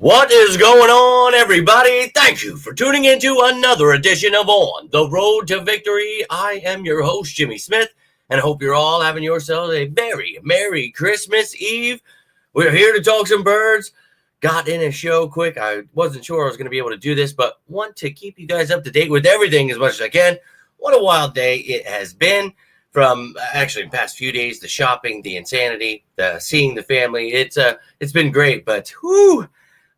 What is going on, everybody? Thank you for tuning into another edition of On the Road to Victory. I am your host, Jimmy Smith, and I hope you're all having yourselves a very Merry Christmas Eve. We're here to talk some birds. Got in a show quick. I wasn't sure I was going to be able to do this, but want to keep you guys up to date with everything as much as I can. What a wild day it has been. From actually the past few days, the shopping, the insanity, the seeing the family. It's been great, but whew,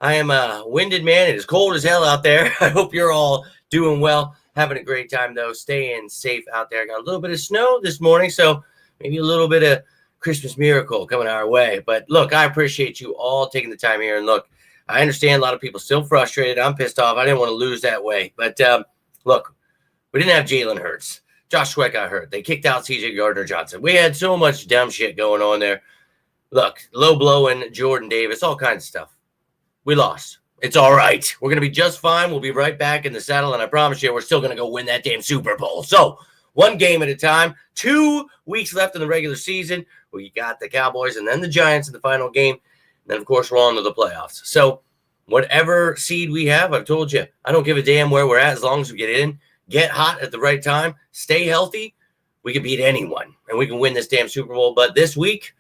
I am a winded man. It is cold as hell out there. I hope you're all doing well, having a great time though, staying safe out there. Got a little bit of snow this morning, so maybe a little bit of Christmas miracle coming our way. But look, I appreciate you all taking the time here. And look, I understand a lot of people still frustrated. I'm pissed off. I didn't want to lose that way. But look, we didn't have Jalen Hurts. Josh Sweat got hurt. They kicked out C.J. Gardner-Johnson. We had so much dumb shit going on there. Look, low blowing, Jordan Davis, all kinds of stuff. We lost. It's all right. We're going to be just fine. We'll be right back in the saddle, and I promise you we're still going to go win that damn Super Bowl. So, one game at a time. 2 weeks left in the regular season. We got the Cowboys and then the Giants in the final game. And then, of course, we're on to the playoffs. So, whatever seed we have, I've told you, I don't give a damn where we're at as long as we get in. Get hot at the right time, stay healthy, we can beat anyone, and we can win this damn Super Bowl. But this week,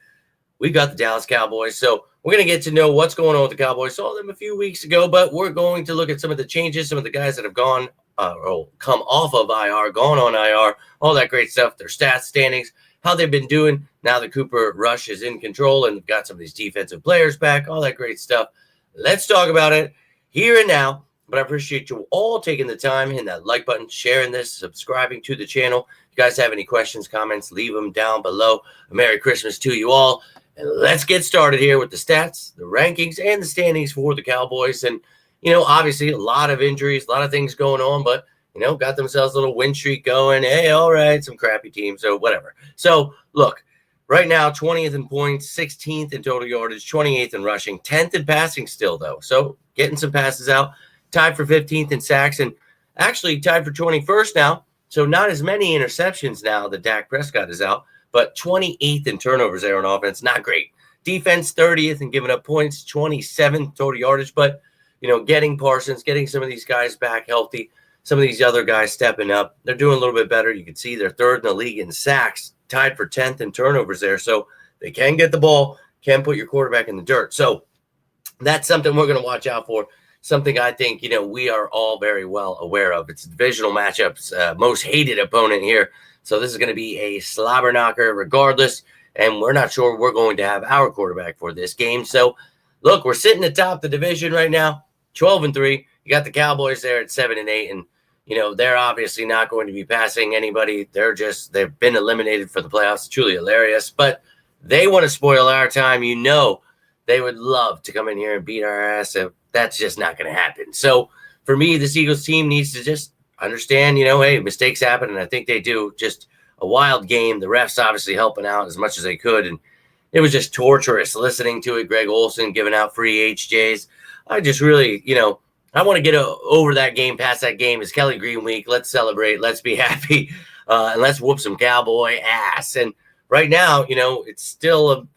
we've got the Dallas Cowboys, so we're going to get to know what's going on with the Cowboys. Saw them a few weeks ago, but we're going to look at some of the changes, some of the guys that have gone or come off of IR, gone on IR, all that great stuff, their stats, standings, how they've been doing now that Cooper Rush is in control and got some of these defensive players back, all that great stuff. Let's talk about it here and now. But I appreciate you all taking the time, hitting that like button, sharing this, subscribing to the channel. If you guys have any questions, comments, leave them down below. A Merry Christmas to you all. And let's get started here with the stats, the rankings, and the standings for the Cowboys. And, obviously a lot of injuries, a lot of things going on, but, got themselves a little win streak going. Hey, all right, some crappy teams, so whatever. So, look, right now, 20th in points, 16th in total yardage, 28th in rushing, 10th in passing still, though. So, getting some passes out. Tied for 15th in sacks and actually tied for 21st now. So not as many interceptions now that Dak Prescott is out, but 28th in turnovers there on offense. Not great. Defense 30th and giving up points, 27th total yardage. But, getting Parsons, getting some of these guys back healthy, some of these other guys stepping up. They're doing a little bit better. You can see they're third in the league in sacks, tied for 10th in turnovers there. So they can get the ball, can put your quarterback in the dirt. So that's something we're going to watch out for. Something I think, we are all very well aware of. It's divisional matchups, most hated opponent here. So this is going to be a slobber knocker regardless. And we're not sure we're going to have our quarterback for this game. So, look, we're sitting atop the division right now, 12-3. You got the Cowboys there at 7-8. And, they're obviously not going to be passing anybody. They've been eliminated for the playoffs. Truly hilarious. But they want to spoil our time. They would love to come in here and beat our ass. That's just not going to happen. So for me, this Eagles team needs to just understand, hey, mistakes happen, and I think they do. Just a wild game. The refs obviously helping out as much as they could, and it was just torturous listening to it. Greg Olsen giving out free HJs. I just really, I want to get over that game, past that game. It's Kelly Green week. Let's celebrate. Let's be happy, and let's whoop some Cowboy ass. And right now, it's still it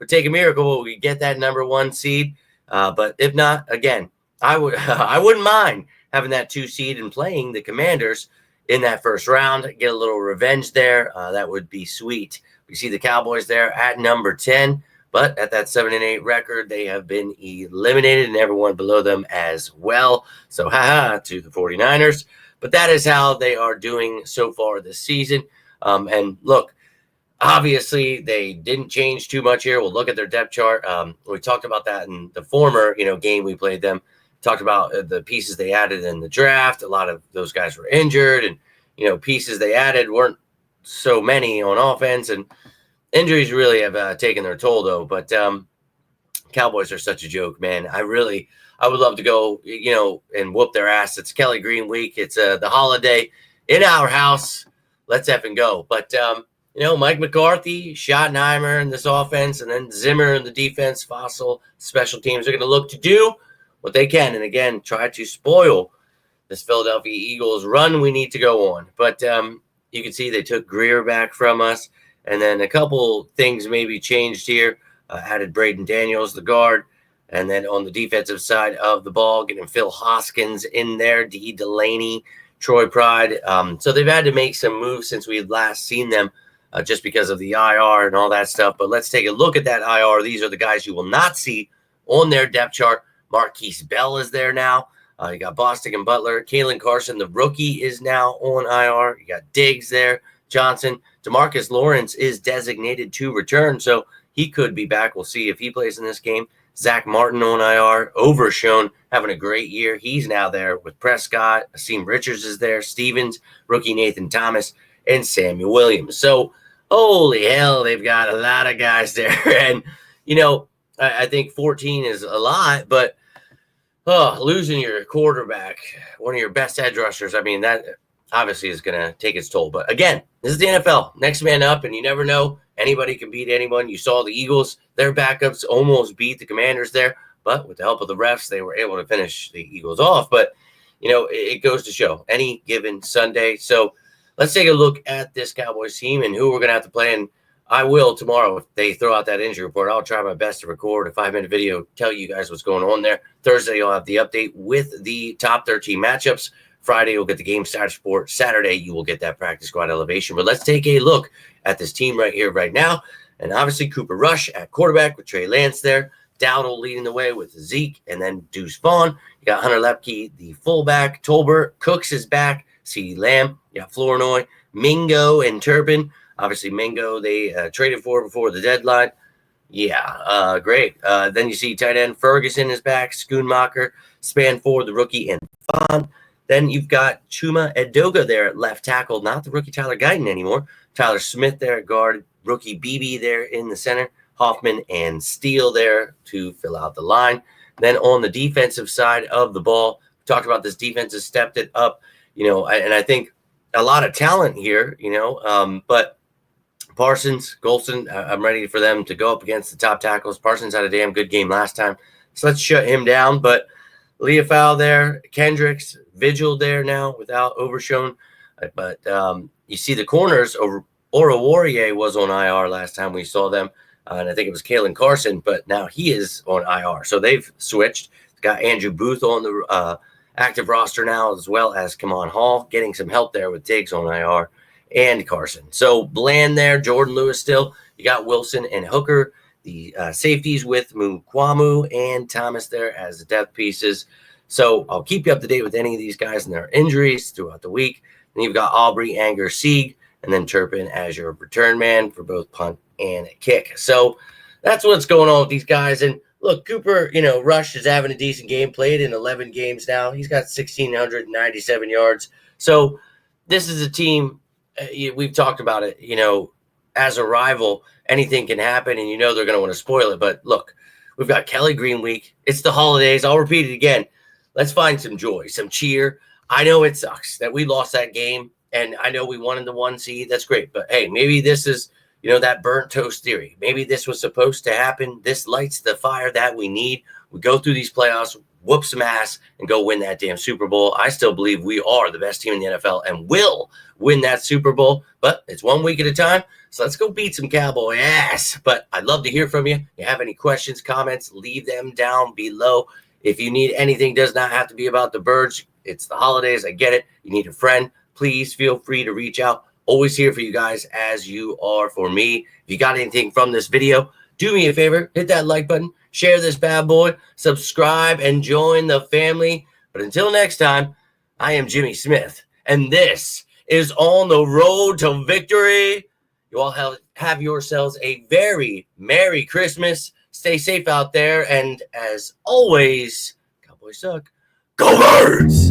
would take a miracle. We get that number 1 seed. But if not, again, I wouldn't mind having that 2 seed and playing the Commanders in that first round, get a little revenge there. That would be sweet. We see the Cowboys there at number 10, but at that 7-8 record, they have been eliminated and everyone below them as well. So, to the 49ers. But that is how they are doing so far this season. And look, obviously, they didn't change too much here. We'll look at their depth chart. We talked about that in the former, game we played them. Talked about the pieces they added in the draft. A lot of those guys were injured, and pieces they added weren't so many on offense. And injuries really have taken their toll, though. But Cowboys are such a joke, man. I would love to go, and whoop their ass. It's Kelly Green week. It's the holiday in our house. Let's effing go. But Mike McCarthy, Schottenheimer in this offense, and then Zimmer in the defense, Fossil, special teams are going to look to do what they can. And again, try to spoil this Philadelphia Eagles run we need to go on. But you can see they took Greer back from us. And then a couple things maybe changed here. Added Braden Daniels, the guard. And then on the defensive side of the ball, getting Phil Hoskins in there, D. Delaney, Troy Pride. So they've had to make some moves since we had last seen them just because of the IR and all that stuff. But let's take a look at that IR. These are the guys you will not see on their depth chart. Marquise Bell is there now. You got Bostic and Butler. Kalen Carson, the rookie, is now on IR. You got Diggs there. Johnson. DeMarcus Lawrence is designated to return, so he could be back. We'll see if he plays in this game. Zach Martin on IR. Overshown, having a great year. He's now there with Prescott. Asim Richards is there. Stevens, rookie Nathan Thomas, and Samuel Williams. So, holy hell, they've got a lot of guys there. And, I think 14 is a lot, but losing your quarterback, one of your best edge rushers, that obviously is going to take its toll. But again, this is the NFL. Next man up, and you never know. Anybody can beat anyone. You saw the Eagles. Their backups almost beat the Commanders there, but with the help of the refs, they were able to finish the Eagles off. But, it goes to show any given Sunday. So let's take a look at this Cowboys team and who we're going to have to play. And I will tomorrow, if they throw out that injury report. I'll try my best to record a 5-minute video, tell you guys what's going on there. Thursday, you'll have the update with the top 13 matchups. Friday, you'll get the game status report. Saturday, you will get that practice squad elevation. But let's take a look at this team right here, right now. And obviously, Cooper Rush at quarterback with Trey Lance there. Dowdle leading the way with Zeke, and then Deuce Vaughn. You got Hunter Lepke, the fullback. Tolbert, Cooks is back. CeeDee Lamb. You got Flournoy, Mingo, and Turpin. Obviously, Mingo, they traded for before the deadline. Yeah, great. Then you see tight end Ferguson is back. Schoonmaker, Spanford, the rookie, and Vaughn. Then you've got Chuma Edoga there at left tackle, not the rookie Tyler Guyton anymore. Tyler Smith there at guard, rookie BB there in the center, Hoffman and Steele there to fill out the line. Then on the defensive side of the ball, we talked about this defense has stepped it up, and I think a lot of talent here, but Parsons, Golston, I'm ready for them to go up against the top tackles. Parsons had a damn good game last time, so let's shut him down. But Leafau there, Kendricks, Vigil there now without Overshown. But you see the corners, Ora Warrior was on IR last time we saw them, and I think it was Kalen Carson, but now he is on IR. So they've switched. Got Andrew Booth on the active roster now, as well as Kamon Hall, getting some help there with Diggs on IR. And Carson. So Bland there, Jordan Lewis still. You got Wilson and Hooker, the safeties with Mukwamu and Thomas there as the depth pieces. So I'll keep you up to date with any of these guys and their injuries throughout the week. Then you've got Aubrey, Anger, Sieg, and then Turpin as your return man for both punt and kick. So that's what's going on with these guys. And look, Cooper, Rush is having a decent game, played in 11 games now. He's got 1,697 yards. So this is a team. We've talked about it, as a rival, anything can happen, and they're going to want to spoil it. But look, we've got Kelly Green week. It's the holidays. I'll repeat it again. Let's find some joy, some cheer. I know it sucks that we lost that game, and I know we wanted the 1 seed. That's great. But, hey, maybe this is, that burnt toast theory. Maybe this was supposed to happen. This lights the fire that we need. We go through these playoffs, whoop some ass, and go win that damn Super Bowl. I still believe we are the best team in the NFL and will win that Super Bowl, but it's 1 week at a time. So let's go beat some Cowboy ass. But I'd love to hear from you. If you have any questions, comments, leave them down below. If you need anything, does not have to be about the birds. It's the holidays. I get it. You need a friend. Please feel free to reach out. Always here for you guys as you are for me. If you got anything from this video, do me a favor. Hit that like button. Share this bad boy. Subscribe and join the family. But until next time, I am Jimmy Smith, and this is On the Road to Victory. You all have yourselves a very Merry Christmas. Stay safe out there. And as always, Cowboys suck. Go Birds!